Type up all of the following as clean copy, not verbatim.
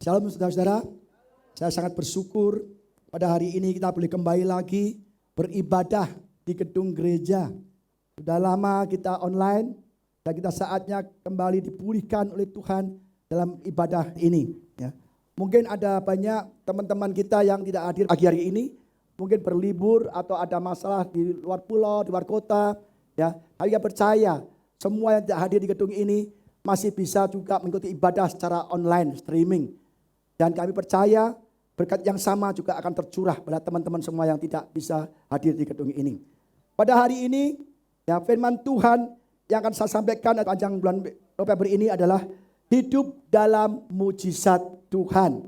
Shalom saudara-saudara, saya sangat bersyukur pada hari ini kita boleh kembali lagi beribadah di gedung gereja. Sudah lama kita online dan kita saatnya kembali dipulihkan oleh Tuhan dalam ibadah ini. Ya. Mungkin ada banyak teman-teman kita yang tidak hadir pagi hari ini, mungkin berlibur atau ada masalah di luar pulau, di luar kota. Ya, tapi kita percaya semua yang tidak hadir di gedung ini masih bisa juga mengikuti ibadah secara online, streaming. Dan kami percaya berkat yang sama juga akan tercurah pada teman-teman semua yang tidak bisa hadir di gedung ini. Pada hari ini, ya, firman Tuhan yang akan saya sampaikan panjang bulan November ini adalah hidup dalam mujizat Tuhan.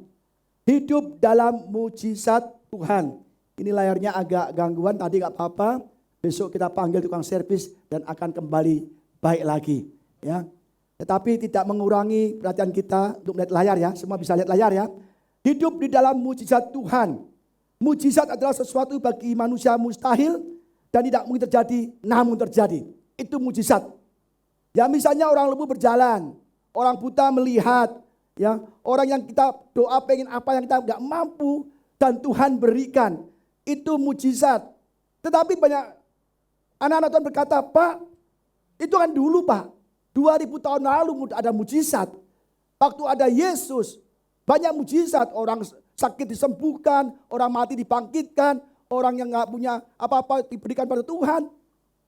Hidup dalam mujizat Tuhan. Ini layarnya agak gangguan, tadi nggak apa-apa. Besok kita panggil tukang servis dan akan kembali baik lagi. Ya. Tetapi tidak mengurangi perhatian kita untuk melihat layar ya. Semua bisa lihat layar ya. Hidup di dalam mujizat Tuhan. Mujizat adalah sesuatu bagi manusia mustahil dan tidak mungkin terjadi, namun terjadi. Itu mujizat. Ya, misalnya orang lumpuh berjalan, orang buta melihat, ya, orang yang kita doa pengen apa yang kita nggak mampu dan Tuhan berikan. Itu mujizat. Tetapi banyak anak-anak Tuhan berkata, "Pak, itu kan dulu, Pak. 2000 tahun lalu ada mujizat. Waktu ada Yesus, banyak mujizat. Orang sakit disembuhkan, orang mati dibangkitkan, orang yang nggak punya apa-apa diberikan pada Tuhan.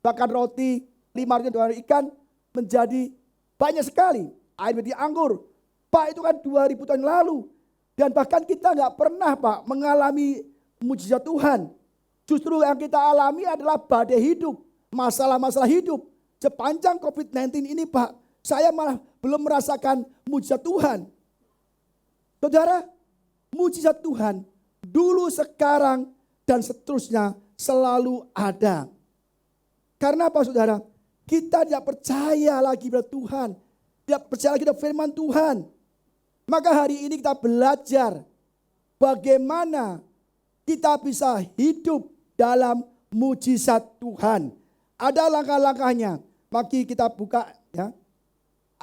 Bahkan roti 5 roti 2 ikan menjadi banyak sekali. Air menjadi anggur. Pak, itu kan 2000 tahun lalu. Dan bahkan kita nggak pernah, Pak, mengalami mujizat Tuhan. Justru yang kita alami adalah badai hidup, masalah-masalah hidup. Sepanjang COVID-19 ini, Pak, saya malah belum merasakan mujizat Tuhan. Saudara, mujizat Tuhan dulu, sekarang, dan seterusnya selalu ada. Karena apa, saudara? Kita tidak percaya lagi pada Tuhan. Tidak percaya lagi pada firman Tuhan. Maka hari ini kita belajar bagaimana kita bisa hidup dalam mujizat Tuhan. Ada langkah-langkahnya. Mari kita buka ya.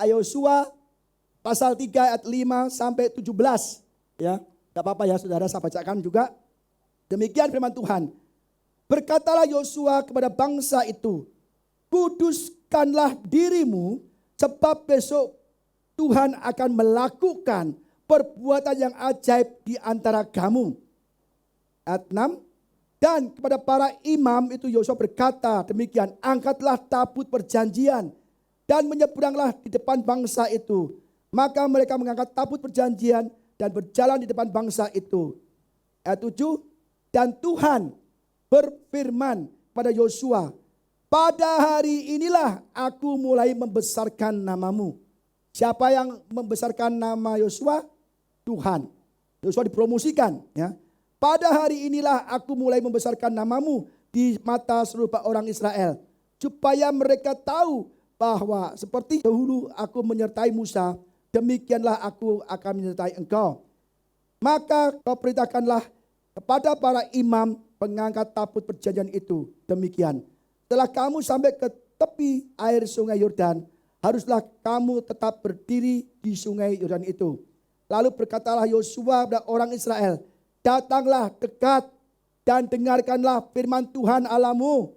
Yosua pasal 3 ayat 5 sampai 17. Ya, enggak apa-apa ya saudara, saya bacakan juga. Demikian firman Tuhan. Berkatalah Yosua kepada bangsa itu, kuduskanlah dirimu sebab besok Tuhan akan melakukan perbuatan yang ajaib di antara kamu. Ayat 6. Dan kepada para imam itu Yosua berkata demikian, angkatlah tabut perjanjian dan menyeberanglah di depan bangsa itu. Maka mereka mengangkat tabut perjanjian dan berjalan di depan bangsa itu. Ayat 7, dan Tuhan berfirman pada Yosua, pada hari inilah aku mulai membesarkan namamu. Siapa yang membesarkan nama Yosua? Tuhan. Yosua dipromosikan ya. Pada hari inilah aku mulai membesarkan namamu di mata seluruh orang Israel. Supaya mereka tahu bahwa seperti dahulu aku menyertai Musa, demikianlah aku akan menyertai engkau. Maka kau perintahkanlah kepada para imam pengangkat tabut perjanjian itu. Demikian. Setelah kamu sampai ke tepi air sungai Yordan, haruslah kamu tetap berdiri di sungai Yordan itu. Lalu berkatalah Yosua kepada orang Israel, datanglah dekat dan dengarkanlah firman Tuhan Allahmu.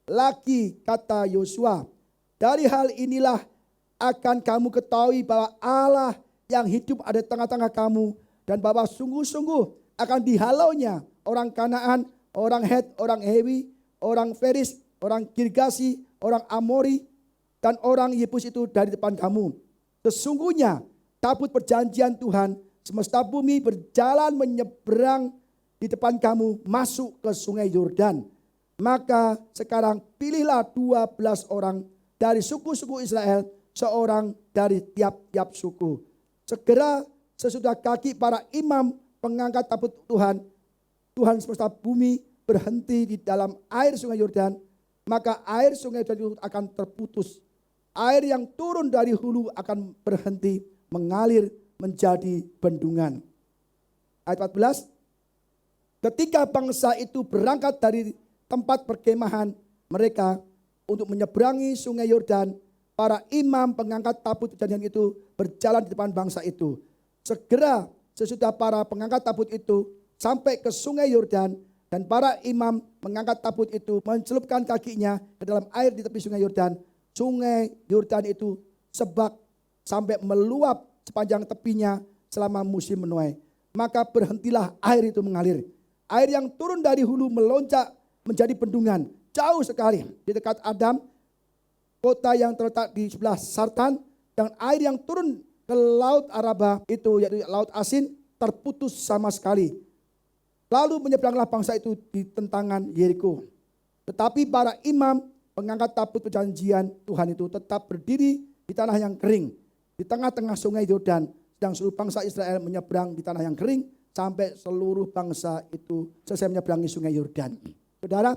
Lagi kata Yosua, dari hal inilah akan kamu ketahui bahwa Allah yang hidup ada di tengah-tengah kamu, dan bahwa sungguh-sungguh akan dihalaunya orang Kanaan, orang Het, orang Hewi, orang Feris, orang Girgasi, orang Amori, dan orang Yebus itu dari depan kamu. Sesungguhnya tabut perjanjian Tuhan semesta bumi berjalan menyeberang di depan kamu masuk ke sungai Yordan. Maka sekarang pilihlah 12 orang dari suku-suku Israel, seorang dari tiap-tiap suku. Segera sesudah kaki para imam pengangkat tabut Tuhan, Tuhan semesta bumi berhenti di dalam air sungai Yordan, maka air sungai Yordan akan terputus. Air yang turun dari hulu akan berhenti mengalir menjadi bendungan. Ayat 14. Ketika bangsa itu berangkat dari tempat perkemahan mereka untuk menyeberangi sungai Yordan, para imam pengangkat tabut perjanjian itu berjalan di depan bangsa itu. Segera sesudah para pengangkat tabut itu sampai ke sungai Yordan, dan para imam mengangkat tabut itu, mencelupkan kakinya ke dalam air di tepi sungai Yordan. Sungai Yordan itu sebak sampai meluap sepanjang tepinya selama musim menuai. Maka berhentilah air itu mengalir. Air yang turun dari hulu melonjak menjadi bendungan jauh sekali di dekat Adam, kota yang terletak di sebelah Sartan, dan air yang turun ke laut Araba itu, yaitu laut asin, terputus sama sekali. Lalu menyeberanglah bangsa itu di tentangan Yeriko. Tetapi para imam pengangkat tabut perjanjian Tuhan itu tetap berdiri di tanah yang kering, di tengah-tengah sungai Yordan, sedang seluruh bangsa Israel menyeberang di tanah yang kering sampai seluruh bangsa itu selesai menyeberangi sungai Yordan. Saudara,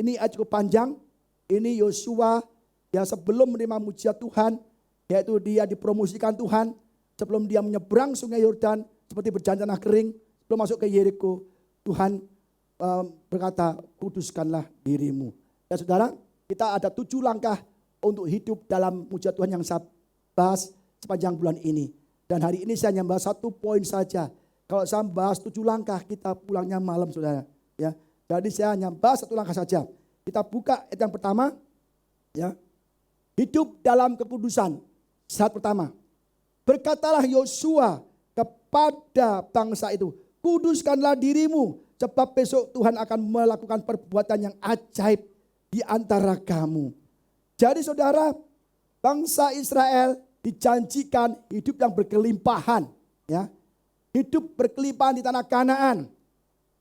ini ayat cukup panjang. Ini Yosua yang sebelum menerima mujizat Tuhan, yaitu dia dipromosikan Tuhan sebelum dia menyeberang sungai Yordan seperti berjalan tanah kering, sebelum masuk ke Yeriko. Tuhan berkata, kuduskanlah dirimu. Ya saudara, kita ada 7 langkah untuk hidup dalam mujizat Tuhan yang saya bahas sepanjang bulan ini. Dan hari ini saya hanya bahas 1 poin saja. Kalau saya bahas 7 langkah, kita pulangnya malam saudara. Ya, jadi saya hanya bahas 1 langkah saja. Kita buka ayat yang pertama. Ya, hidup dalam kekudusan. Saat pertama, berkatalah Yosua kepada bangsa itu, kuduskanlah dirimu, sebab besok Tuhan akan melakukan perbuatan yang ajaib di antara kamu. Jadi saudara, bangsa Israel dijanjikan hidup yang berkelimpahan. Ya, hidup berkelimpahan di tanah Kanaan,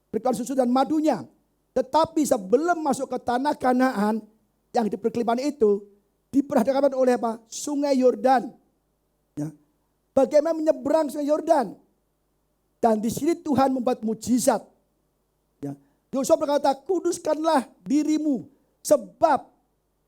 berkelimpahan susu dan madunya. Tetapi sebelum masuk ke tanah Kanaan, yang hidup berkelimpahan itu diperhadapkan oleh apa? Sungai Yordan. Ya. Bagaimana menyeberang sungai Yordan? Dan di sini Tuhan membuat mujizat. Ya. Yosua berkata, kuduskanlah dirimu, sebab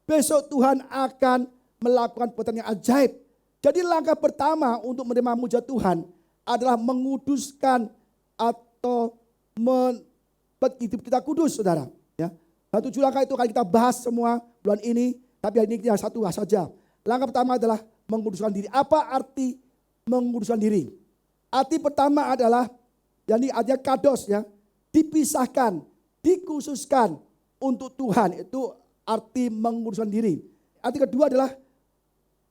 besok Tuhan akan melakukan perbuatan yang ajaib. Jadi langkah pertama untuk menerima mujizat Tuhan adalah menguduskan atau membuat hidup kita kudus, saudara. Ya. Dan 7 langkah itu akan kita bahas semua bulan ini, tapi hari ini kita 1 saja. Langkah pertama adalah menguduskan diri. Apa arti menguduskan diri? Arti pertama adalah, yakni artinya kados, ya, dipisahkan, dikhususkan untuk Tuhan. Itu arti menguduskan diri. Arti kedua adalah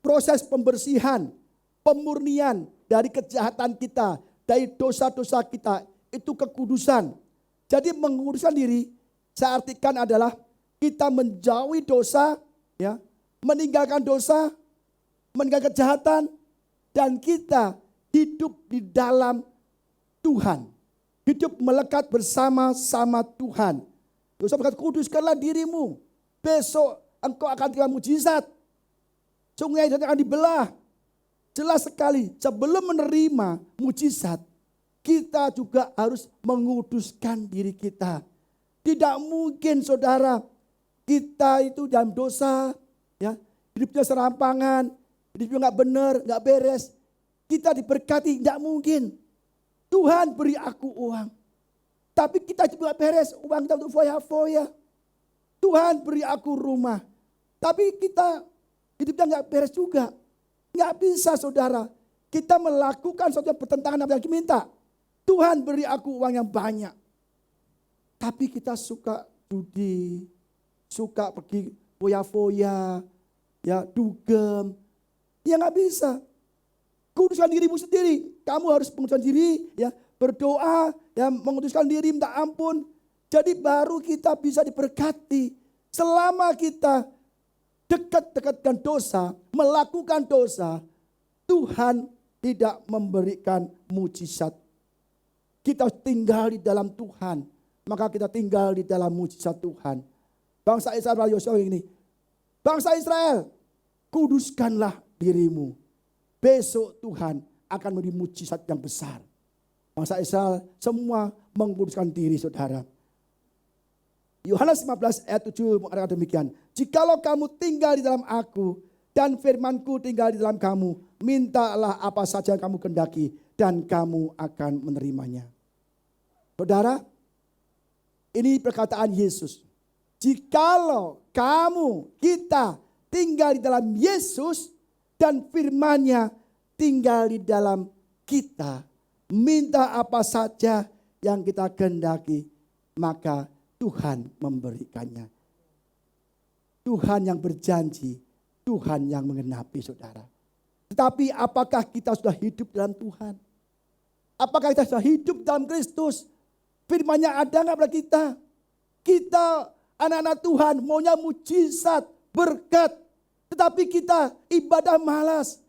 proses pembersihan, pemurnian dari kejahatan kita, dari dosa-dosa kita. Itu kekudusan. Jadi menguduskan diri, saya artikan adalah kita menjauhi dosa, ya, meninggalkan dosa, meninggalkan kejahatan, dan kita hidup di dalam Tuhan. Hidup melekat bersama-sama Tuhan. Yosua berkata, kuduskanlah dirimu. Besok engkau akan terima mujizat. Sungai akan dibelah. Jelas sekali, sebelum menerima mujizat, kita juga harus menguduskan diri kita. Tidak mungkin saudara, kita itu dalam dosa, ya, hidupnya serampangan, hidupnya nggak benar, nggak beres. Kita diberkati, tidak mungkin. Tuhan beri aku uang. Tapi kita juga beres, uang kita untuk foya-foya. Tuhan beri aku rumah. Tapi kita hidupnya nggak beres juga. Nggak bisa saudara. Kita melakukan sesuatu yang bertentangan apa yang kita minta. Tuhan beri aku uang yang banyak. Tapi kita suka judi, suka pergi foya-foya, ya, dugem. Ya nggak bisa. Kuduskan dirimu sendiri. Kamu harus menguduskan diri, ya, berdoa, ya, menguduskan diri, minta ampun. Jadi baru kita bisa diberkati. Selama kita dekat-dekat dengan dosa, melakukan dosa, Tuhan tidak memberikan mujizat. Kita tinggal di dalam Tuhan, maka kita tinggal di dalam mujizat Tuhan. Bangsa Israel, Yosua ini, bangsa Israel, kuduskanlah dirimu. Besok Tuhan akan memberi mujizat yang besar. Bangsa Israel semua menguduskan diri, saudara. Yohanes 15 ayat 7 mengatakan demikian. Jikalau kamu tinggal di dalam aku dan firmanku tinggal di dalam kamu, mintalah apa saja yang kamu kehendaki dan kamu akan menerimanya. Saudara, ini perkataan Yesus. Jikalau kamu, kita tinggal di dalam Yesus dan firman-Nya tinggal di dalam kita, minta apa saja yang kita kehendaki, maka Tuhan memberikannya. Tuhan yang berjanji, Tuhan yang menggenapi saudara. Tetapi apakah kita sudah hidup dalam Tuhan? Apakah kita sudah hidup dalam Kristus? Firman-Nya ada nggak pada kita? Kita anak-anak Tuhan maunya mujizat, berkat. Tetapi kita ibadah malas,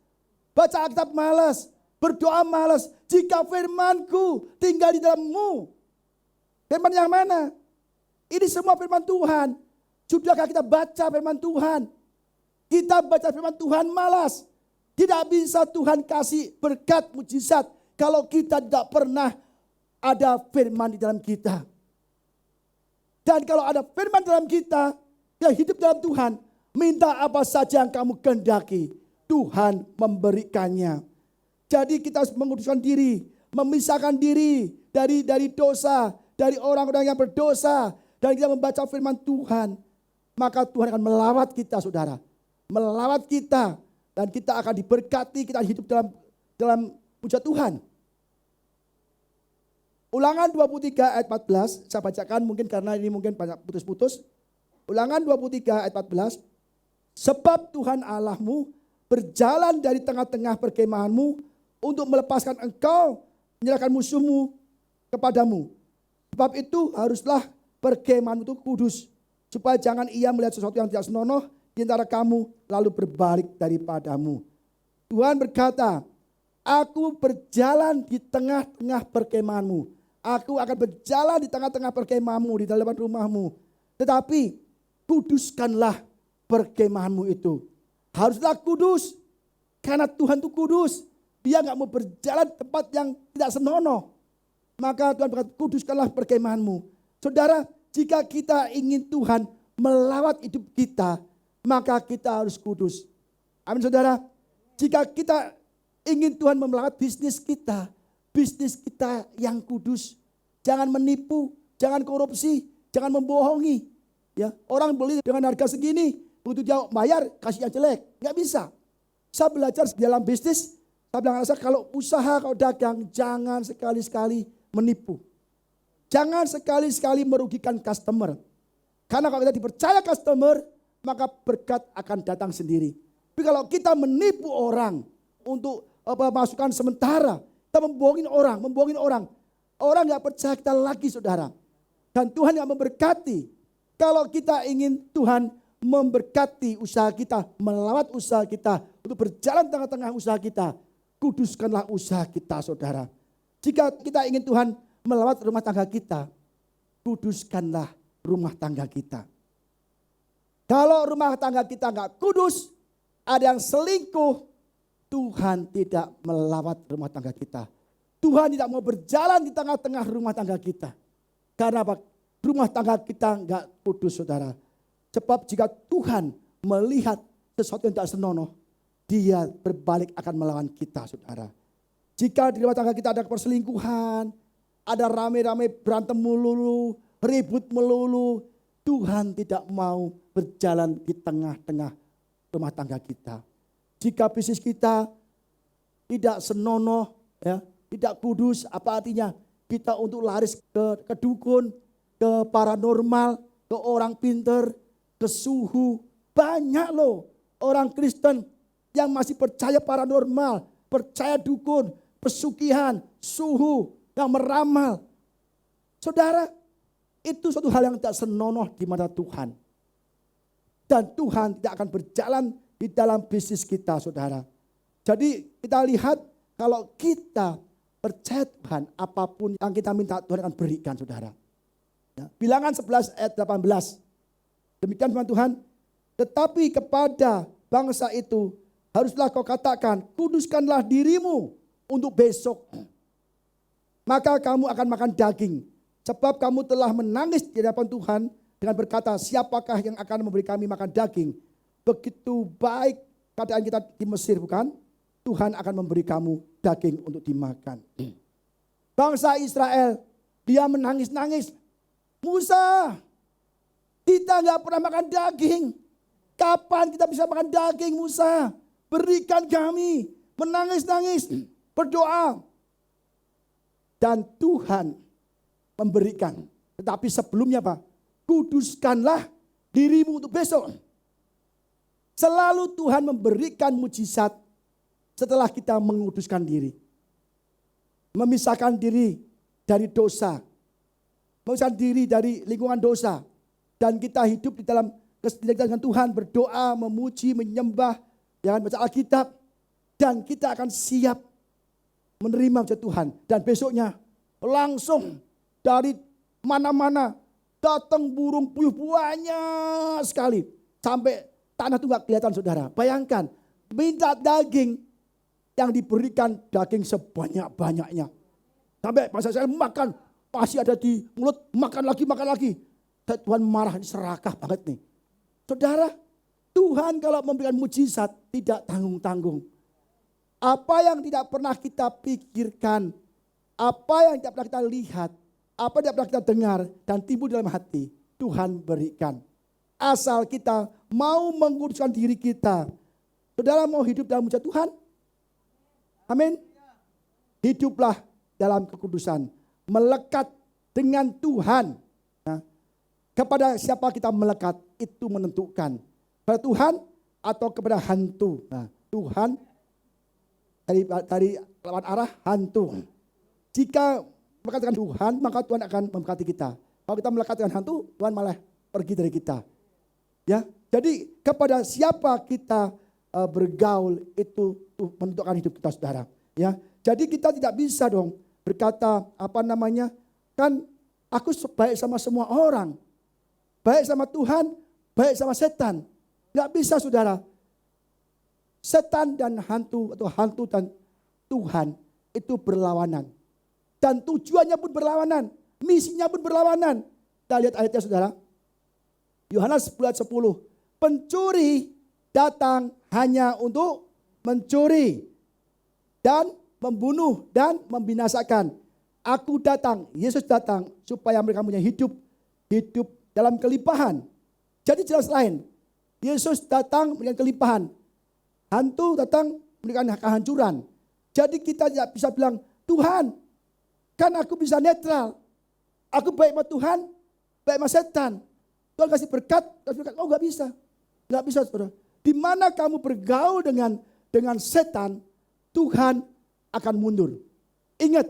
baca Alkitab malas, berdoa malas. Jika firman-Ku tinggal di dalammu. Firman yang mana? Ini semua firman Tuhan. Sudahkah kita baca firman Tuhan? Kita baca firman Tuhan malas. Tidak bisa Tuhan kasih berkat mujizat kalau kita tidak pernah ada firman di dalam kita. Dan kalau ada firman dalam kita yang hidup dalam Tuhan, minta apa saja yang kamu kehendaki, Tuhan memberikannya. Jadi kita harus menguduskan diri, memisahkan diri dari dosa, dari orang-orang yang berdosa, dan kita membaca firman Tuhan, maka Tuhan akan melawat kita, saudara. Melawat kita, dan kita akan diberkati, kita hidup dalam puja Tuhan. Ulangan 23 ayat 14, saya bacakan mungkin karena ini mungkin banyak putus-putus. Ulangan 23 ayat 14. Sebab Tuhan Allahmu berjalan dari tengah-tengah perkemahanmu untuk melepaskan engkau, menyerahkan musuhmu kepadamu. Sebab itu haruslah perkemahanmu itu kudus, supaya jangan ia melihat sesuatu yang tidak senonoh di antara kamu lalu berbalik daripadamu. Tuhan berkata, aku berjalan di tengah-tengah perkemahanmu. Aku akan berjalan di tengah-tengah perkemahanmu, di dalam rumahmu. Tetapi kuduskanlah perkemahanmu itu. Haruslah kudus. Karena Tuhan itu kudus. Dia gak mau berjalan di tempat yang tidak senonoh. Maka Tuhan berkata, kuduskanlah perkemahanmu. Saudara, jika kita ingin Tuhan melawat hidup kita, maka kita harus kudus. Amin saudara. Jika kita ingin Tuhan melawat bisnis kita yang kudus. Jangan menipu, jangan korupsi, jangan membohongi. Ya, orang beli dengan harga segini, begitu dia bayar kasih yang jelek, nggak bisa. Saya belajar dalam bisnis, saya bilang kalau usaha, kalau dagang, jangan sekali-sekali menipu. Jangan sekali-sekali merugikan customer. Karena kalau kita dipercaya customer, maka berkat akan datang sendiri. Tapi kalau kita menipu orang untuk masukan sementara, kita membohongin orang. Orang nggak percaya kita lagi, saudara. Dan Tuhan yang memberkati. Kalau kita ingin Tuhan memberkati usaha kita, melawat usaha kita, untuk berjalan tengah-tengah usaha kita, kuduskanlah usaha kita, saudara. Jika kita ingin Tuhan melawat rumah tangga kita, kuduskanlah rumah tangga kita. Kalau rumah tangga kita nggak kudus, ada yang selingkuh, Tuhan tidak melawat rumah tangga kita. Tuhan tidak mau berjalan di tengah-tengah rumah tangga kita. Karena apa? Rumah tangga kita nggak kudus, saudara. Sebab jika Tuhan melihat sesuatu yang tidak senonoh, Dia berbalik akan melawan kita, saudara. Jika di rumah tangga kita ada perselingkuhan, ada rame-rame berantem melulu, ribut melulu, Tuhan tidak mau berjalan di tengah-tengah rumah tangga kita. Jika bisnis kita tidak senonoh, ya, tidak kudus, apa artinya? Kita untuk laris ke dukun, ke paranormal, ke orang pinter, ke suhu. Banyak loh orang Kristen yang masih percaya paranormal, percaya dukun, pesugihan, suhu, yang meramal. Saudara, itu suatu hal yang tidak senonoh di mata Tuhan. Dan Tuhan tidak akan berjalan di dalam bisnis kita, saudara. Jadi kita lihat kalau kita percaya Tuhan, apapun yang kita minta Tuhan akan berikan, saudara. Ya, Bilangan 11 ayat 18. Demikian firman Tuhan. Tetapi kepada bangsa itu haruslah kau katakan, kuduskanlah dirimu untuk besok. Maka kamu akan makan daging. Sebab kamu telah menangis di hadapan Tuhan dengan berkata, siapakah yang akan memberi kami makan daging? Begitu baik keadaan kita di Mesir, bukan? Tuhan akan memberi kamu daging untuk dimakan. Bangsa Israel, dia menangis-nangis. Musa, kita nggak pernah makan daging. Kapan kita bisa makan daging, Musa? Berikan kami. Menangis-nangis, berdoa. dan Tuhan memberikan. Tetapi sebelumnya apa? Kuduskanlah dirimu untuk besok. Selalu Tuhan memberikan mujizat setelah kita menguduskan diri. Memisahkan diri dari dosa. Memisahkan diri dari lingkungan dosa. Dan kita hidup di dalam kesetiaan dengan Tuhan, berdoa, memuji, menyembah, jangan baca Alkitab. Dan kita akan siap menerima mujizat Tuhan. Dan besoknya langsung dari mana-mana datang burung puyuh banyak sekali. Sampai tanah itu gak kelihatan saudara. Bayangkan, minta daging yang diberikan daging sebanyak-banyaknya. Sampai pas saya makan, masih ada di mulut, makan lagi. Tuhan marah, ini serakah banget nih. Saudara, Tuhan kalau memberikan mujizat tidak tanggung-tanggung. Apa yang tidak pernah kita pikirkan, apa yang tidak pernah kita lihat, apa yang tidak pernah kita dengar dan timbul dalam hati, Tuhan berikan. Asal kita mau menguruskan diri kita. Saudara mau hidup dalam mujizat Tuhan? Amin. Hiduplah dalam kekudusan. Melekat dengan Tuhan. Nah, kepada siapa kita melekat itu menentukan. Kepada Tuhan atau kepada hantu. Nah, Tuhan dari lawan arah hantu. Jika melekat dengan Tuhan, maka Tuhan akan memberkati kita. Kalau kita melekat dengan hantu, Tuhan malah pergi dari kita. Ya, jadi kepada siapa kita bergaul itu menentukan hidup kita, saudara. Ya, jadi kita tidak bisa dong berkata kan aku baik sama semua orang, baik sama Tuhan, baik sama setan. Nggak bisa, saudara. Setan dan hantu atau hantu dan Tuhan itu berlawanan. Dan tujuannya pun berlawanan. Misinya pun berlawanan. Kita lihat ayatnya, saudara. Yohanes 10:10. Pencuri datang hanya untuk mencuri dan membunuh dan membinasakan. Aku datang, Yesus datang supaya mereka punya hidup dalam kelimpahan. Jadi jelas lain. Yesus datang memberikan kelimpahan. Hantu datang memberikan kehancuran. Jadi kita tidak bisa bilang, Tuhan, kan aku bisa netral. Aku baik sama Tuhan, baik sama setan. Tuhan kasih berkat. Oh gak bisa. Gak bisa, saudara. Di mana kamu bergaul dengan setan, Tuhan akan mundur. Ingat.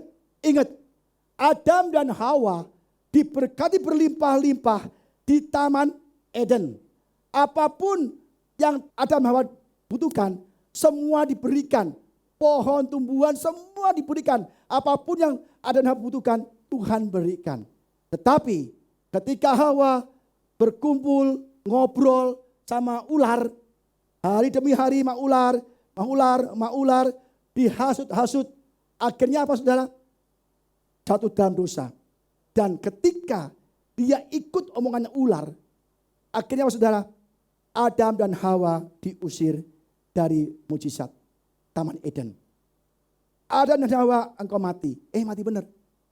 Adam dan Hawa diberkati berlimpah-limpah di Taman Eden. Apapun yang Adam dan Hawa butuhkan, semua diberikan. Pohon, tumbuhan, semua diberikan. Apapun yang Adam dan Hawa butuhkan, Tuhan berikan. Tetapi ketika Hawa berkumpul, ngobrol sama ular, hari demi hari sama ular, dihasut-hasut. Akhirnya apa, saudara? Jatuh dalam dosa. Dan ketika dia ikut omongannya ular, akhirnya apa, saudara? Adam dan Hawa diusir dari mujizat Taman Eden. Adam dan Hawa, engkau mati. Mati benar.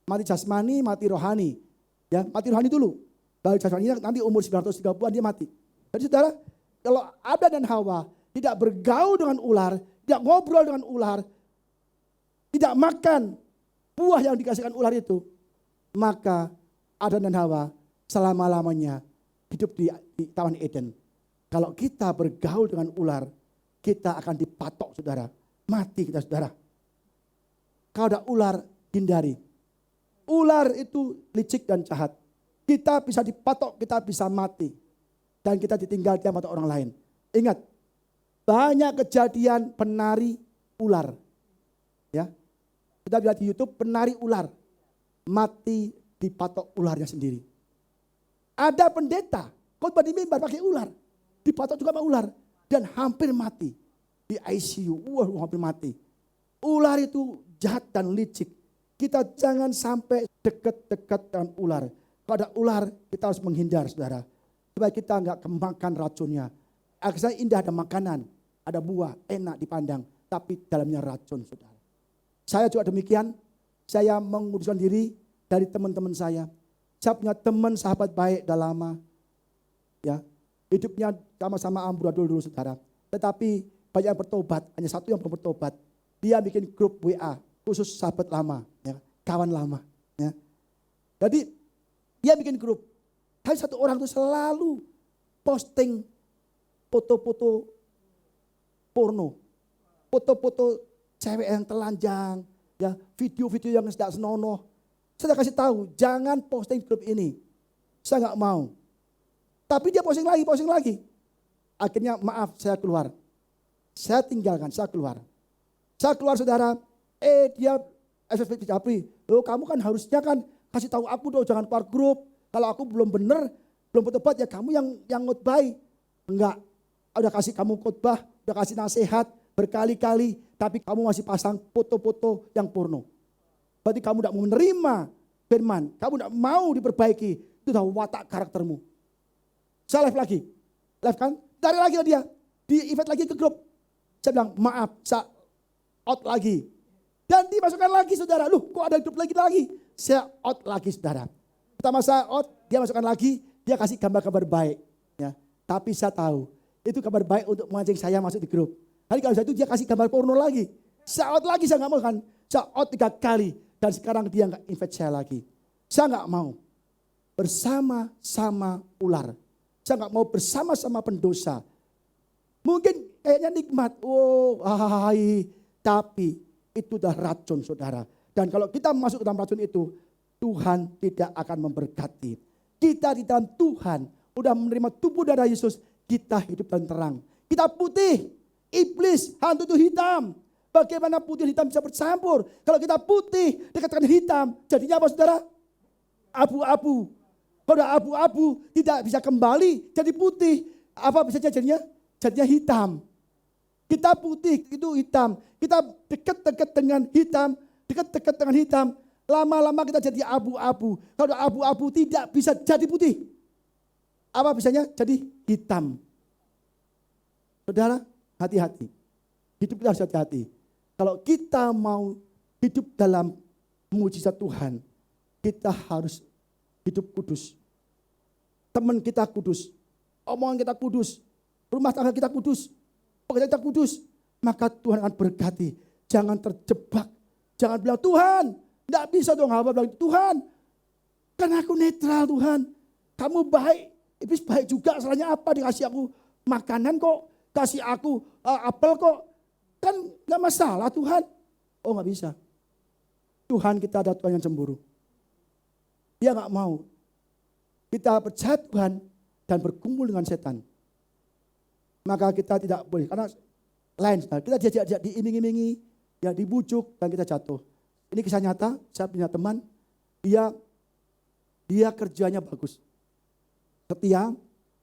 Mati jasmani, mati rohani. Ya, mati rohani dulu. Baru jasmani nanti umur 930-an dia mati. Jadi saudara, kalau Adam dan Hawa tidak bergaul dengan ular, tidak ngobrol dengan ular, tidak makan buah yang dikasihkan ular itu, maka Adam dan Hawa selama-lamanya hidup di Taman Eden. Kalau kita bergaul dengan ular, kita akan dipatok, saudara. Mati kita, saudara. Kalau ada ular, hindari. Ular itu licik dan jahat. Kita bisa dipatok, kita bisa mati. Dan kita ditinggal di mata orang lain. Ingat, banyak kejadian penari ular. Ya, kita lihat di YouTube, penari ular. Mati dipatok ularnya sendiri. Ada pendeta, khotbah di mimbar pakai ular. Dipatok juga sama ular. Dan hampir mati. Di ICU, hampir mati. Ular itu jahat dan licik. Kita jangan sampai dekat-dekat dengan ular. Kalau ada ular, kita harus menghindar, saudara. Supaya kita enggak kemakan racunnya. Akhirnya indah, ada makanan, ada buah, enak dipandang. Tapi dalamnya racun, saudara. Saya juga demikian. Saya menguruskan diri dari teman-teman saya. Saya punya teman sahabat baik dah lama. Ya, hidupnya sama-sama amburadul dulu, saudara. Tetapi banyak yang bertobat, hanya satu yang belum bertobat. Dia bikin grup WA khusus sahabat lama. Ya. kawan lama. Ya. Jadi dia bikin grup. Tapi satu orang itu selalu posting foto-foto porno. Foto-foto cewek yang telanjang. Ya, video-video yang tidak senonoh. Saya kasih tahu, jangan posting grup ini. Saya nggak mau. Tapi dia posting lagi. Akhirnya maaf, saya keluar. Saya tinggalkan, saya keluar. Saya keluar saudara, dia SSP Japri. Loh kamu kan harusnya kan kasih tahu aku dong, jangan keluar grup. Kalau aku belum benar, belum bertobat ya kamu yang ngotbai. Enggak, udah kasih kamu khotbah, udah kasih nasihat berkali-kali. Tapi kamu masih pasang foto-foto yang porno. Berarti kamu tidak mau menerima firman. Kamu tidak mau diperbaiki. Itu dah watak karaktermu. Saya live lagi. Live kan? Tarik lagi dia. Di-invite lagi ke grup. Saya bilang, maaf, saya out lagi. Dan dimasukkan lagi saudara. Loh kok ada grup lagi? Saya out lagi saudara. Pertama saya out, dia masukkan lagi. Dia kasih gambar-gambar baik. Ya. Tapi saya tahu, itu kabar baik untuk memancing saya masuk di grup. Hari kalau itu dia kasih gambar porno lagi. Saya out lagi, saya nggak mau kan. Saya out 3 kali. Dan sekarang dia nggak invite saya lagi. Saya nggak mau. Bersama-sama ular. Saya nggak mau bersama-sama pendosa. Mungkin kayaknya nikmat. Oh, hai. Tapi itu udah racun saudara. Dan kalau kita masuk ke dalam racun itu, Tuhan tidak akan memberkati. Kita di dalam Tuhan udah menerima tubuh darah Yesus. Kita hidup dan terang. Kita putih. Iblis, hantu itu hitam. Bagaimana putih dan hitam bisa bercampur? Kalau kita putih dekat dengan hitam, jadinya apa saudara? Abu-abu. Kalau abu-abu tidak bisa kembali jadi putih. Apa bisa jadinya? Jadinya hitam. Kita putih itu hitam. Kita dekat-dekat dengan hitam. Dekat-dekat dengan hitam. Lama-lama kita jadi abu-abu. Kalau abu-abu tidak bisa jadi putih. Apa bisanya? Jadi hitam. Saudara, hati-hati. Hidup kita harus hati-hati. Kalau kita mau hidup dalam mujizat Tuhan, kita harus hidup kudus. Teman kita kudus. Omongan kita kudus. Rumah tangga kita kudus. Pekerjaan kita kudus. Maka Tuhan akan berkati. Jangan terjebak. Jangan bilang, Tuhan, tidak bisa dong hamba bilang, Tuhan, kan aku netral Tuhan. Kamu baik. Iblis baik juga. Salahnya apa dikasih aku makanan kok. Kasih aku apel kok. Kan gak masalah Tuhan. Oh gak bisa. Tuhan kita ada Tuhan yang cemburu. Dia gak mau. Kita percaya Tuhan dan berkumpul dengan setan. Maka kita tidak boleh. Karena lain. Kita diajak diiming-imingi. Ya dibujuk dan kita jatuh. Ini kisah nyata. Saya punya teman. Dia kerjanya bagus. Setia.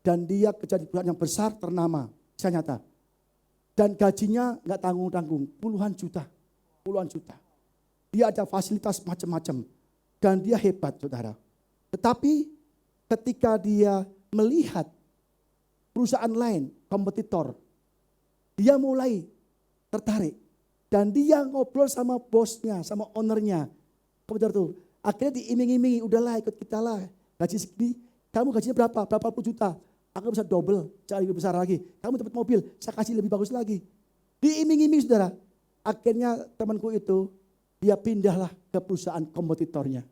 Dan dia kerja di perusahaan yang besar ternama. Kisah nyata. Dan gajinya nggak tanggung-tanggung, puluhan juta. Dia ada fasilitas macam-macam. Dan dia hebat saudara. Tetapi ketika dia melihat perusahaan lain, kompetitor, dia mulai tertarik. Dan dia ngobrol sama bosnya, sama ownernya. Kompetitor tuh, akhirnya diiming-imingi, udahlah ikut kita lah. Gaji segini, kamu gajinya berapa? Berapa puluh juta. Aku bisa double, cari lebih besar lagi. Kamu dapat mobil, saya kasih lebih bagus lagi. Diiming-iming saudara. Akhirnya temanku itu, dia pindahlah ke perusahaan kompetitornya.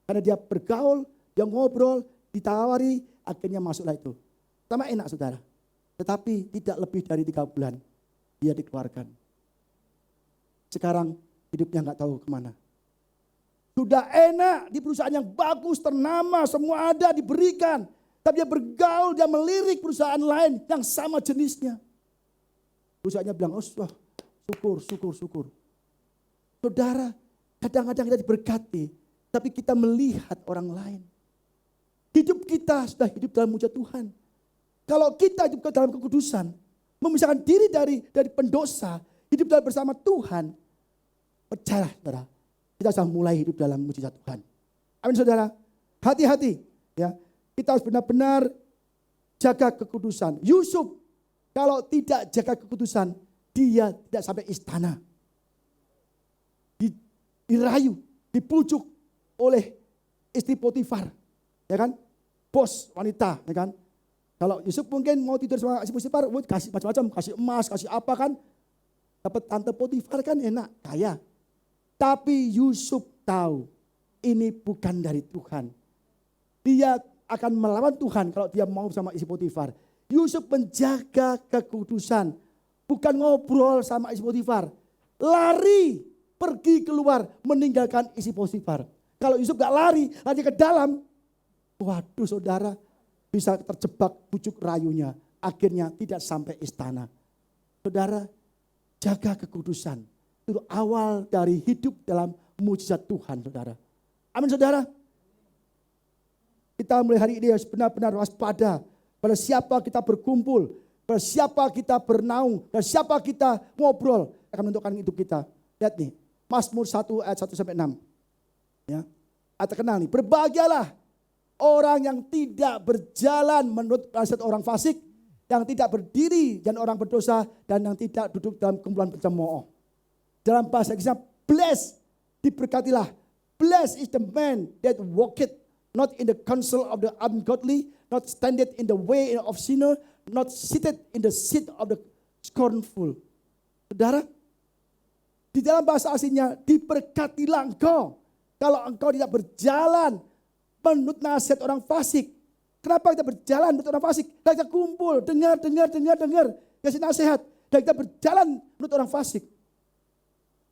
Karena dia bergaul, dia ngobrol, ditawari, akhirnya masuklah itu. Pertama enak saudara. Tetapi tidak lebih dari 3 bulan, dia dikeluarkan. Sekarang hidupnya nggak tahu kemana. Sudah enak di perusahaan yang bagus, ternama, semua ada, diberikan. Tapi dia bergaul, dia melirik perusahaan lain yang sama jenisnya. Perusahaannya bilang, oh syukur. Saudara, kadang-kadang kita diberkati, tapi kita melihat orang lain. Hidup kita sudah hidup dalam mujizat Tuhan. Kalau kita hidup dalam kekudusan, memisahkan diri dari pendosa, hidup dalam bersama Tuhan, percayalah saudara, kita sudah mulai hidup dalam mujizat Tuhan. Amin saudara, hati-hati ya. Kita harus benar-benar jaga kekudusan. Yusuf kalau tidak jaga kekudusan, dia tidak sampai istana. Dirayu, dipujuk oleh istri Potifar, ya kan? Bos wanita, ya kan? Kalau Yusuf mungkin mau tidur sama si Potifar, kasih macam-macam, kasih emas, kasih apa kan? Dapat tante Potifar kan enak, kaya. Tapi Yusuf tahu ini bukan dari Tuhan. Dia akan melawan Tuhan kalau dia mau sama istri Potifar. Yusuf menjaga kekudusan. Bukan ngobrol sama istri Potifar. Lari, pergi keluar, meninggalkan istri Potifar. Kalau Yusuf gak lari ke dalam. Waduh saudara, bisa terjebak bujuk rayunya. Akhirnya tidak sampai istana. Saudara, jaga kekudusan. Itu awal dari hidup dalam mujizat Tuhan, saudara. Amin, saudara. Kita mulai hari ini harus benar-benar waspada pada siapa kita berkumpul, pada siapa kita bernaung, dan siapa kita ngobrol akan menentukan hidup kita. Lihat nih, Mazmur 1 ayat 1-6. Ya. Ayat terkenal nih, berbahagialah orang yang tidak berjalan menurut nasihat orang fasik, yang tidak berdiri dan orang berdosa, dan yang tidak duduk dalam kumpulan pencemooh. Dalam bahasa Inggrisnya, blessed, diberkatilah. Blessed is the man that walketh not in the counsel of the ungodly, not standeth in the way of sinner, not sitteth in the seat of the scornful. Saudara, di dalam bahasa aslinya, diberkatilah engkau. Kalau engkau tidak berjalan menurut nasihat orang fasik. Kenapa kita berjalan menurut orang fasik? Dan kita kumpul, dengar, kasih nasihat. Dan kita berjalan menurut orang fasik.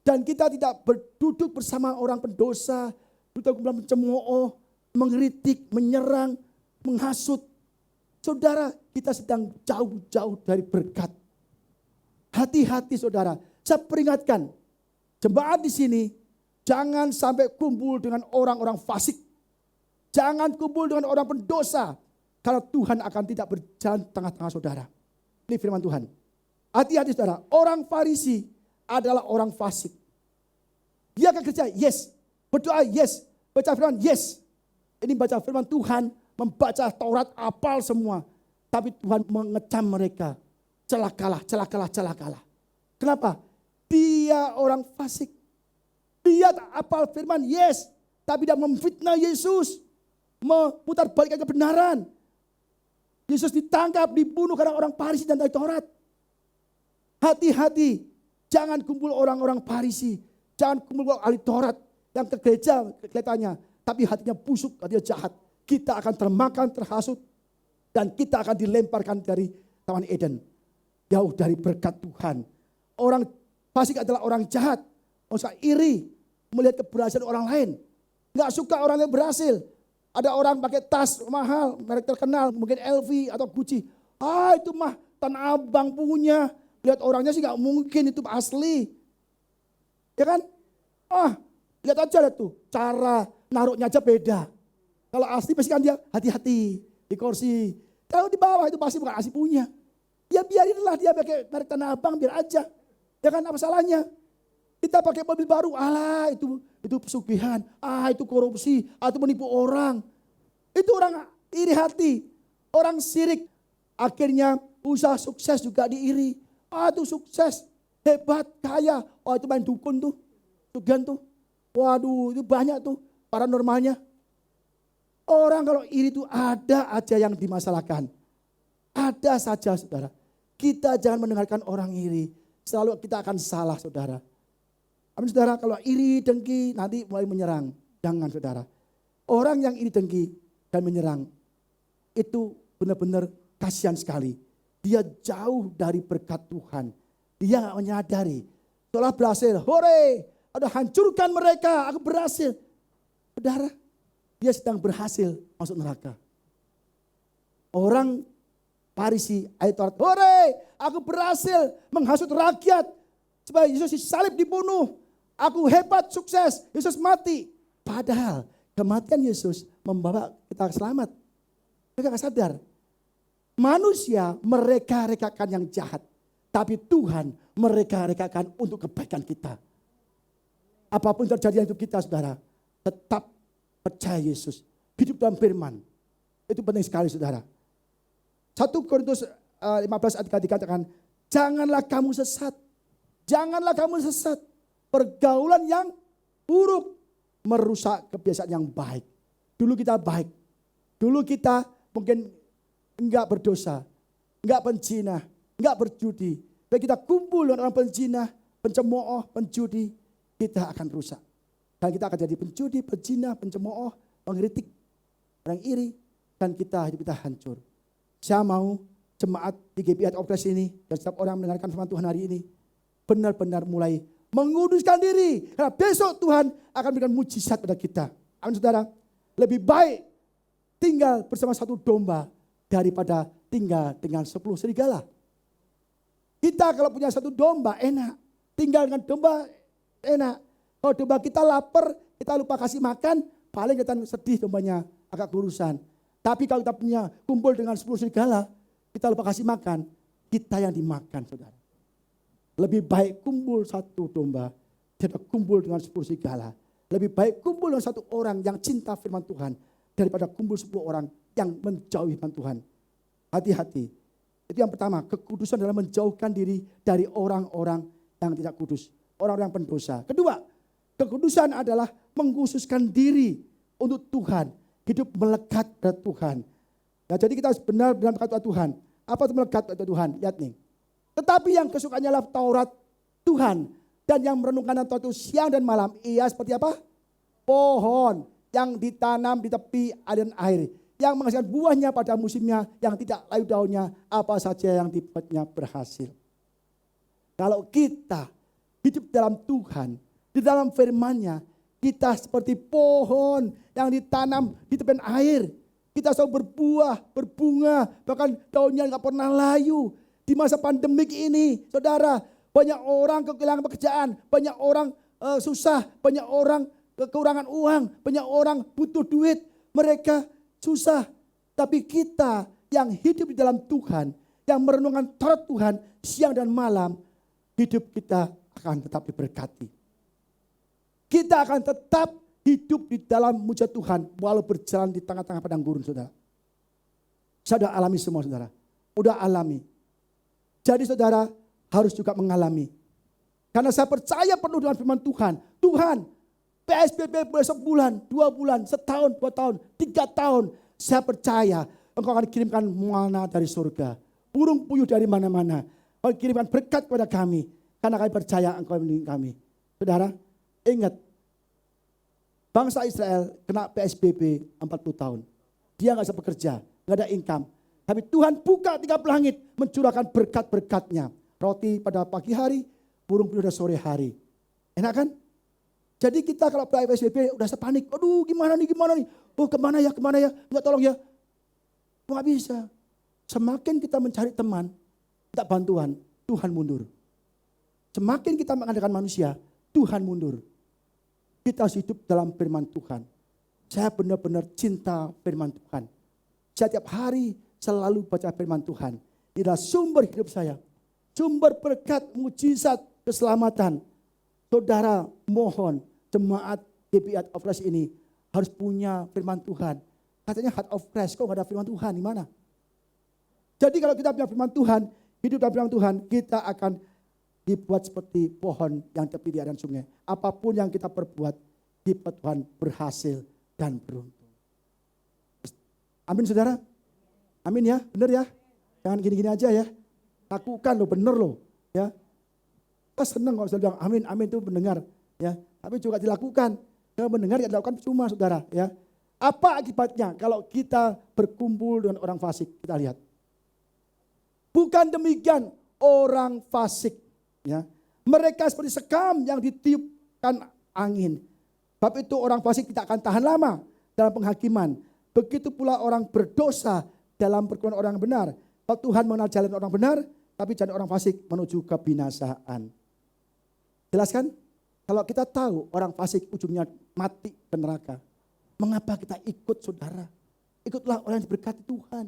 Dan kita tidak berduduk bersama orang pendosa, duduk kumpulan pencemooh, mengkritik, menyerang, menghasut. Saudara, kita sedang jauh-jauh dari berkat. Hati-hati saudara, saya peringatkan, jemaat di sini, jangan sampai kumpul dengan orang-orang fasik. Jangan kumpul dengan orang pendosa, karena Tuhan akan tidak berjalan tengah-tengah saudara. Ini firman Tuhan. Hati-hati saudara, orang Farisi adalah orang fasik. Dia akan kerja, yes. Berdoa, yes. Baca firman, yes. Ini baca firman Tuhan, membaca Taurat, apal semua. Tapi Tuhan mengecam mereka. Celakalah. Kenapa? Dia orang fasik. Dia apal firman, yes. Tapi dia memfitnah Yesus. Memutar balikan kebenaran. Yesus ditangkap, dibunuh karena orang Farisi dan ahli Taurat. Hati-hati. Jangan kumpul orang-orang Farisi. Jangan kumpul ahli Taurat. Yang ke gereja kelihatannya. Tapi hatinya busuk, hatinya jahat. Kita akan termakan, terhasut. Dan kita akan dilemparkan dari Taman Eden. Jauh dari berkat Tuhan. Orang fasik adalah orang jahat. Orang iri. Melihat keberhasilan orang lain. Nggak suka orang lain berhasil. Ada orang pakai tas mahal, merek terkenal. Mungkin LV atau Gucci. Itu mah Tanah Abang punya. Lihat orangnya sih nggak mungkin itu asli. Ya kan? Lihat aja tuh. Cara naruhnya aja beda. Kalau asli pasti kan dia hati-hati di kursi. Kalau di bawah itu pasti bukan asli punya. Ya biarinlah dia pakai merek Tanah Abang, biar aja. Ya kan, apa salahnya? Kita pakai mobil baru, itu pesugihan, itu korupsi, itu menipu orang. Itu orang iri hati, orang sirik. Akhirnya usaha sukses juga diiri. Itu sukses, hebat, kaya. Itu main dukun tuh, sugihan tuh. Waduh, itu banyak tuh paranormalnya. Orang kalau iri itu ada aja yang dimasalahkan. Ada saja saudara. Kita jangan mendengarkan orang iri. Selalu kita akan salah saudara. Amin saudara, kalau iri, dengki nanti mulai menyerang. Jangan saudara. Orang yang iri, dengki dan menyerang. Itu benar-benar kasihan sekali. Dia jauh dari berkat Tuhan. Dia gak menyadari. Setelah berhasil, hore, ada hancurkan mereka, aku berhasil. Saudara, dia sedang berhasil masuk neraka. Orang Farisi, ayat Taurat, hore, aku berhasil menghasut rakyat. Supaya Yesus disalib, dibunuh. Aku hebat, sukses, Yesus mati. Padahal kematian Yesus membawa kita selamat. Mereka gak sadar. Manusia mereka-rekakan yang jahat. Tapi Tuhan mereka-rekakan untuk kebaikan kita. Apapun terjadi untuk kita saudara. Tetap percaya Yesus. Hidup dalam firman. Itu penting sekali saudara. 1 Korintus 15 ayat 3 dikatakan. Janganlah kamu sesat. Janganlah kamu sesat. Pergaulan yang buruk merusak kebiasaan yang baik. Dulu kita baik. Dulu kita mungkin enggak berdosa. Enggak perzina. Enggak berjudi. Tapi kita kumpul dengan orang perzina, pencemooh, penjudi. Kita akan rusak. Dan kita akan jadi penjudi, pezina, pencemooh, pengkritik, orang iri. Dan hidup kita hancur. Saya mau jemaat di GPI Opres ini dan setiap orang mendengarkan firman Tuhan hari ini benar-benar mulai menguduskan diri. Karena besok Tuhan akan memberikan mujizat pada kita. Amin saudara. Lebih baik tinggal bersama satu domba daripada tinggal dengan 10 serigala. Kita kalau punya satu domba enak. Tinggal dengan domba enak. Kalau domba kita lapar, kita lupa kasih makan, paling kita sedih dombanya agak kurusan. Tapi kalau kita punya kumpul dengan 10 serigala, kita lupa kasih makan, kita yang dimakan saudara. Lebih baik kumpul satu domba, daripada kumpul dengan 10 serigala. Lebih baik kumpul dengan satu orang yang cinta firman Tuhan, daripada kumpul 10 orang yang menjauhi firman Tuhan. Hati-hati. Itu yang pertama, kekudusan adalah menjauhkan diri dari orang-orang yang tidak kudus. Orang-orang yang pendosa. Kedua, kekudusan adalah mengkhususkan diri untuk Tuhan. Hidup melekat pada Tuhan. Ya, jadi kita harus benar-benar melekat pada Tuhan. Apa itu melekat pada Tuhan? Lihat nih. Tetapi yang kesukaannya adalah Taurat Tuhan. Dan yang merenungkan Taurat itu siang dan malam. Ia seperti apa? Pohon yang ditanam di tepi aliran air. Yang menghasilkan buahnya pada musimnya. Yang tidak layu daunnya. Apa saja yang dibuatnya berhasil. Kalau kita hidup dalam Tuhan. Di dalam firman-Nya. Kita seperti pohon yang ditanam di tepian air. Kita selalu berbuah, berbunga, bahkan daunnya nggak pernah layu. Di masa pandemik ini, saudara, banyak orang kehilangan pekerjaan, banyak orang susah, banyak orang kekurangan uang, banyak orang butuh duit. Mereka susah. Tapi kita yang hidup di dalam Tuhan, yang merenungkan Taurat Tuhan siang dan malam, hidup kita akan tetap diberkati. Kita akan tetap hidup di dalam mujizat Tuhan walau berjalan di tengah-tengah padang gurun, saudara. Saya sudah alami semua, saudara. Udah alami. Jadi saudara harus juga mengalami. Karena saya percaya penuh dengan firman Tuhan. Tuhan, PSBB besok bulan, 2 bulan, setahun, 2 tahun, 3 tahun. Saya percaya Engkau akan kirimkan mana dari surga. Burung puyuh dari mana-mana. Engkau kirimkan berkat kepada kami. Karena kami percaya Engkau melindungi kami. Saudara, ingat, bangsa Israel kena PSBB 40 tahun. Dia nggak bisa bekerja, nggak ada income. Tapi Tuhan buka 3 langit, mencurahkan berkat-berkatnya. Roti pada pagi hari, burung pada sore hari. Enak kan? Jadi kita kalau PSBB udah sepanik. Aduh gimana nih. Oh kemana ya, nggak tolong ya. Nggak bisa. Semakin kita mencari teman, minta bantuan, Tuhan mundur. Semakin kita mengandalkan manusia, Tuhan mundur. Kita harus hidup dalam firman Tuhan. Saya benar-benar cinta firman Tuhan. Saya tiap hari selalu baca firman Tuhan. Ini adalah sumber hidup saya. Sumber berkat, mujizat, keselamatan. Saudara mohon jemaat GPI Opres ini harus punya firman Tuhan. Katanya Heart of Christ, kok gak ada firman Tuhan, di mana? Jadi kalau kita punya firman Tuhan, hidup dalam firman Tuhan, kita akan dibuat seperti pohon yang tepi di aliran sungai. Apapun yang kita perbuat, dibuat Tuhan berhasil dan beruntung. Amin saudara? Amin ya, benar ya? Jangan gini-gini aja ya. Lakukan loh, benar loh. Ya. Kita senang kalau bilang amin itu mendengar. Ya. Tapi juga dilakukan. Kalau mendengar ya dilakukan cuma saudara. Ya. Apa akibatnya kalau kita berkumpul dengan orang fasik? Kita lihat. Bukan demikian orang fasik. Ya. Mereka seperti sekam yang ditiupkan angin. Sebab itu orang fasik tidak akan tahan lama dalam penghakiman. Begitu pula orang berdosa dalam perkumpulan orang benar. Kalau Tuhan mengenal jalan orang benar, tapi jalan orang fasik menuju kebinasaan. Jelas kan? Kalau kita tahu orang fasik ujungnya mati ke neraka. Mengapa kita ikut saudara? Ikutlah orang yang diberkati Tuhan.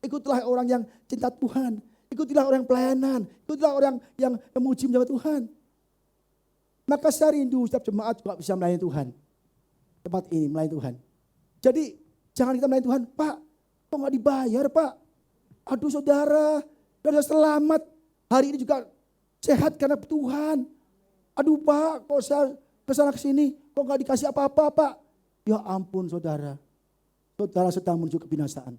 Ikutlah orang yang cinta Tuhan. Ikutilah orang yang pelayanan. Ikutilah orang yang memuji menjawab Tuhan. Maka saya rindu setiap jemaat juga bisa melayani Tuhan. Tempat ini melayani Tuhan. Jadi jangan kita melayani Tuhan, Pak, kok gak dibayar Pak? Aduh saudara, sudah selamat. Hari ini juga sehat karena Tuhan. Aduh Pak, kok saya kesana kesini, kok gak dikasih apa-apa Pak? Ya ampun saudara, saudara sedang menuju kebinasaan.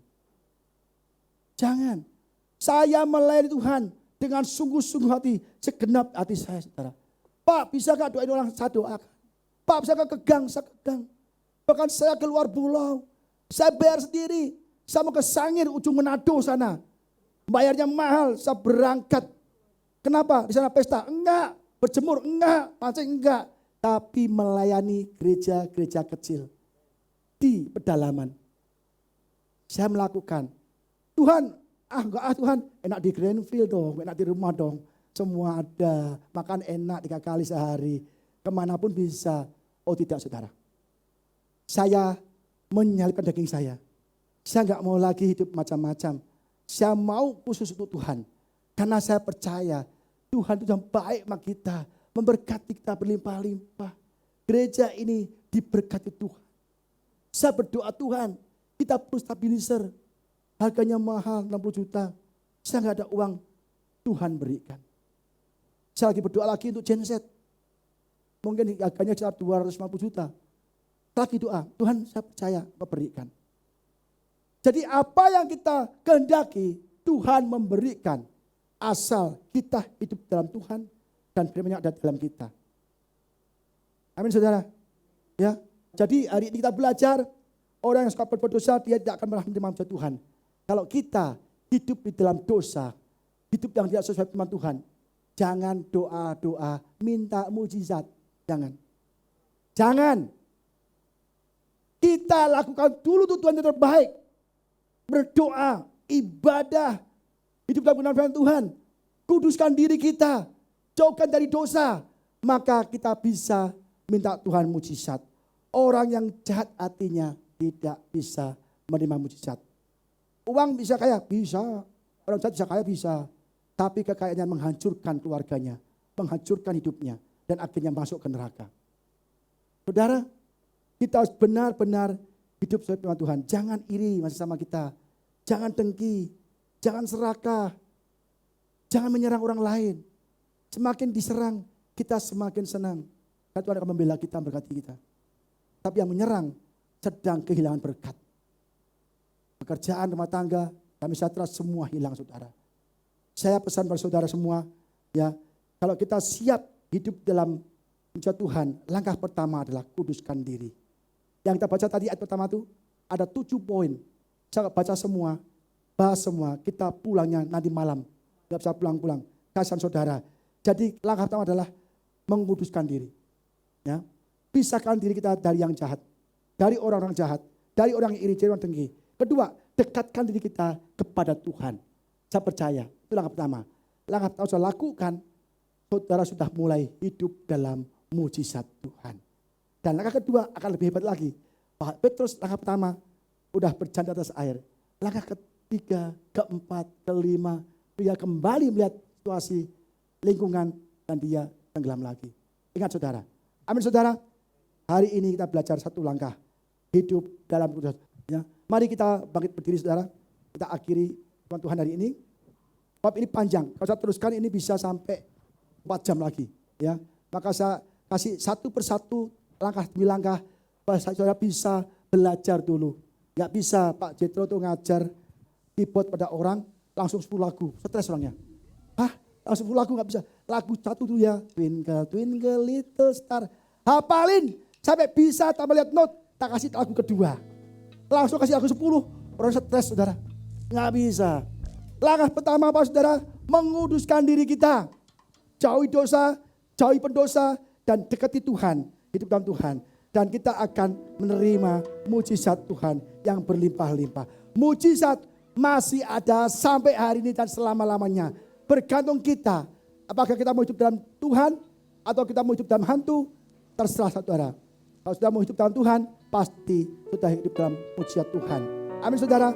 Jangan. Saya melayani Tuhan dengan sungguh-sungguh hati, segenap hati saya saudara. Pak bisa gak doain orang, saya doakan. Pak saya ke gang, saya ke gang. Bahkan saya keluar pulau. Saya bayar sendiri. Saya mau ke Sangir, ujung Manado sana. Bayarnya mahal, saya berangkat. Kenapa? Di sana pesta? Enggak. Berjemur? Enggak. Pancing? Enggak. Tapi melayani gereja-gereja kecil. Di pedalaman. Saya melakukan. Tuhan, enggak Tuhan. Enak di Greenfield dong, enak di rumah dong. Semua ada. Makan enak 3 kali sehari. Kemanapun bisa. Oh tidak saudara. Saya menyalipkan daging saya. Saya enggak mau lagi hidup macam-macam. Saya mau khusus untuk Tuhan. Karena saya percaya Tuhan itu yang baik sama kita. Memberkati kita berlimpah-limpah. Gereja ini diberkati Tuhan. Saya berdoa Tuhan, kita perlu stabilizer. Harganya mahal 60 juta. Saya enggak ada uang. Tuhan berikan. Saya lagi berdoa lagi untuk genset. Mungkin harganya sekitar 250 juta. Lagi doa, Tuhan saya percaya memberikan. Jadi apa yang kita kehendaki, Tuhan memberikan. Asal kita hidup dalam Tuhan dan firman-Nya ada dalam kita. Amin saudara. Ya, jadi hari ini kita belajar, orang yang suka berbuat dosa, dia tidak akan pernah menerima anugerah Tuhan. Kalau kita hidup di dalam dosa, hidup yang tidak sesuai firman Tuhan, jangan doa-doa minta mujizat. Jangan. Kita lakukan dulu tuh Tuhan yang terbaik. Berdoa, ibadah, hidup dalam kebenaran Tuhan. Kuduskan diri kita, jauhkan dari dosa. Maka kita bisa minta Tuhan mujizat. Orang yang jahat hatinya tidak bisa menerima mujizat. Uang bisa kaya? Bisa. Orang jahat bisa kaya? Bisa. Tapi kekayaannya menghancurkan keluarganya, menghancurkan hidupnya, dan akhirnya masuk ke neraka. Saudara, kita harus benar-benar hidup sesuai firman Tuhan. Jangan iri masih sama kita. Jangan dengki. Jangan serakah. Jangan menyerang orang lain. Semakin diserang, kita semakin senang. Karena Tuhan akan membela kita, berkati kita. Tapi yang menyerang sedang kehilangan berkat. Pekerjaan, rumah tangga, kami sejahtera semua hilang saudara. Saya pesan pada saudara semua, ya, kalau kita siap hidup dalam mujizat Tuhan, langkah pertama adalah kuduskan diri. Yang kita baca tadi ayat pertama itu ada 7 poin. Saya baca semua, bahas semua, kita pulangnya nanti malam. Gak bisa pulang-pulang, kasihan saudara. Jadi langkah pertama adalah menguduskan diri. Ya. Pisahkan diri kita dari yang jahat, dari orang-orang jahat, dari orang yang iri, dari orang dengki. Kedua, dekatkan diri kita kepada Tuhan. Saya percaya, itu langkah pertama. Langkah pertama sudah lakukan, saudara sudah mulai hidup dalam mujizat Tuhan. Dan langkah kedua akan lebih hebat lagi. Pak Petrus langkah pertama udah berjalan di atas air. Langkah ketiga, keempat, kelima, dia kembali melihat situasi lingkungan dan dia tenggelam lagi. Ingat saudara. Amin saudara. Hari ini kita belajar satu langkah. Hidup dalam kudus. Ya. Mari kita bangkit berdiri saudara. Kita akhiri firman Tuhan hari ini. Bab ini panjang. Kalau saya teruskan ini bisa sampai 4 jam lagi. Ya. Maka saya kasih satu persatu langkah demi langkah. Saudara bisa belajar dulu. Gak bisa Pak Jetro tuh ngajar keyboard pada orang langsung 10 lagu. Stres orangnya. Hah? Langsung 10 lagu gak bisa. Lagu satu tuh ya. Twinkle, twinkle, little star. Hafalin. Sampai bisa tambah lihat note. Tak kasih lagu kedua. Langsung kasih lagu 10. Orang stres saudara. Gak bisa. Langkah pertama apa saudara? Menguduskan diri kita. Jauhi dosa, jauhi pendosa, dan dekati Tuhan. Hidup dalam Tuhan. Dan kita akan menerima mujizat Tuhan yang berlimpah-limpah. Mujizat masih ada sampai hari ini dan selama-lamanya. Bergantung kita. Apakah kita mau hidup dalam Tuhan atau kita mau hidup dalam hantu? Terserah saudara. Kalau sudah mau hidup dalam Tuhan, pasti sudah hidup dalam mujizat Tuhan. Amin saudara.